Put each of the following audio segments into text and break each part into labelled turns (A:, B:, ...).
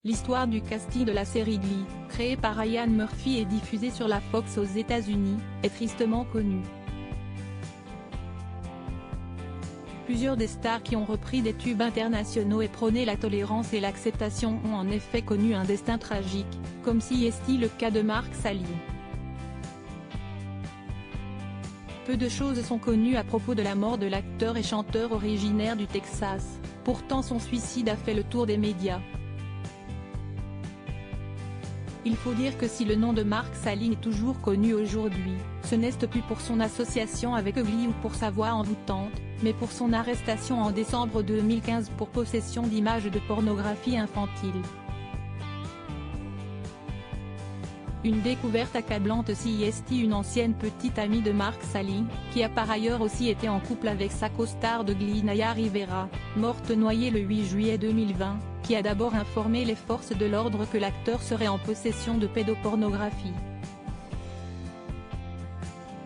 A: L'histoire du casting de la série Glee, créée par Ryan Murphy et diffusée sur la Fox aux États-Unis, est tristement connue. Plusieurs des stars qui ont repris des tubes internationaux et prôné la tolérance et l'acceptation ont en effet connu un destin tragique, comme si est le cas de Mark Salling. Peu de choses sont connues à propos de la mort de l'acteur et chanteur originaire du Texas, pourtant son suicide a fait le tour des médias. Il faut dire que si le nom de Mark Salling est toujours connu aujourd'hui, ce n'est plus pour son association avec Glee ou pour sa voix envoûtante, mais pour son arrestation en décembre 2015 pour possession d'images de pornographie infantile. Une découverte accablante si est une ancienne petite amie de Mark Salling, qui a par ailleurs aussi été en couple avec sa co-star de Glee Naya Rivera, morte noyée le 8 juillet 2020, qui a d'abord informé les forces de l'ordre que l'acteur serait en possession de pédopornographie.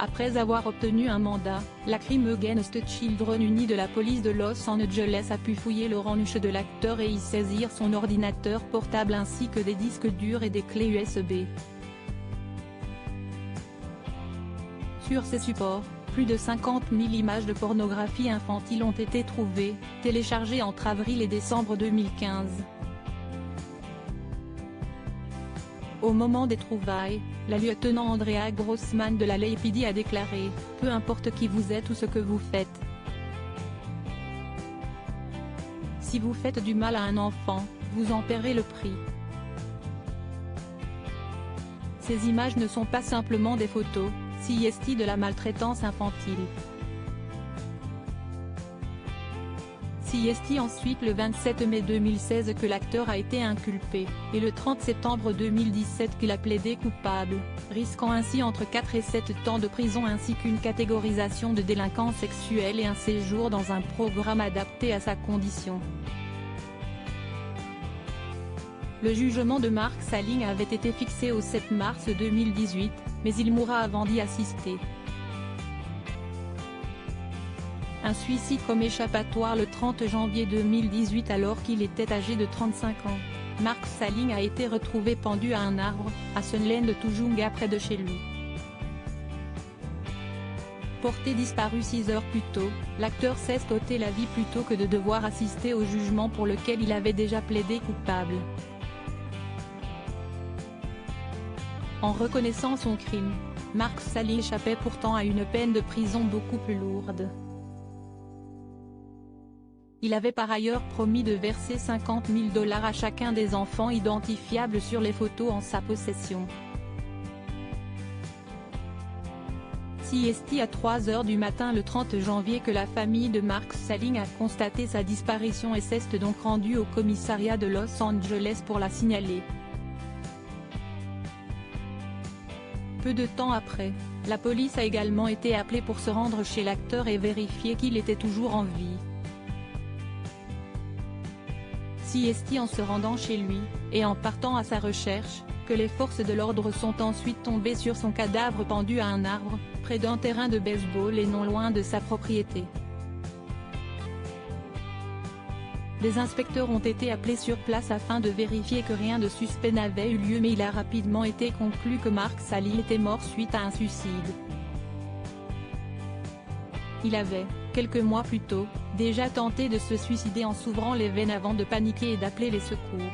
A: Après avoir obtenu un mandat, la Crime Against Children Unit de la police de Los Angeles a pu fouiller le ranch de l'acteur et y saisir son ordinateur portable ainsi que des disques durs et des clés USB. Sur ces supports, plus de 50 000 images de pornographie infantile ont été trouvées, téléchargées entre avril et décembre 2015. Au moment des trouvailles, la lieutenant Andrea Grossman de la LAPD a déclaré « Peu importe qui vous êtes ou ce que vous faites. Si vous faites du mal à un enfant, vous en paierez le prix. » Ces images ne sont pas simplement des photos, CST de la maltraitance infantile. CST ensuite le 27 mai 2016 que l'acteur a été inculpé, et le 30 septembre 2017 qu'il a plaidé coupable, risquant ainsi entre 4 et 7 ans de prison ainsi qu'une catégorisation de délinquant sexuel et un séjour dans un programme adapté à sa condition. Le jugement de Mark Salling avait été fixé au 7 mars 2018, mais il mourra avant d'y assister. Un suicide comme échappatoire le 30 janvier 2018 alors qu'il était âgé de 35 ans. Mark Salling a été retrouvé pendu à un arbre, à Sunland Tujunga près de chez lui. Porté disparu 6 heures plus tôt, l'acteur s'est ôté la vie plutôt que de devoir assister au jugement pour lequel il avait déjà plaidé coupable. En reconnaissant son crime, Mark Salling échappait pourtant à une peine de prison beaucoup plus lourde. Il avait par ailleurs promis de verser 50 000 $ à chacun des enfants identifiables sur les photos en sa possession. CST à 3 h du matin le 30 janvier que la famille de Mark Salling a constaté sa disparition et s'est donc rendue au commissariat de Los Angeles pour la signaler. Peu de temps après, la police a également été appelée pour se rendre chez l'acteur et vérifier qu'il était toujours en vie. CST en se rendant chez lui, et en partant à sa recherche, que les forces de l'ordre sont ensuite tombées sur son cadavre pendu à un arbre, près d'un terrain de baseball et non loin de sa propriété. Des inspecteurs ont été appelés sur place afin de vérifier que rien de suspect n'avait eu lieu mais il a rapidement été conclu que Mark Salling était mort suite à un suicide. Il avait, quelques mois plus tôt, déjà tenté de se suicider en s'ouvrant les veines avant de paniquer et d'appeler les secours.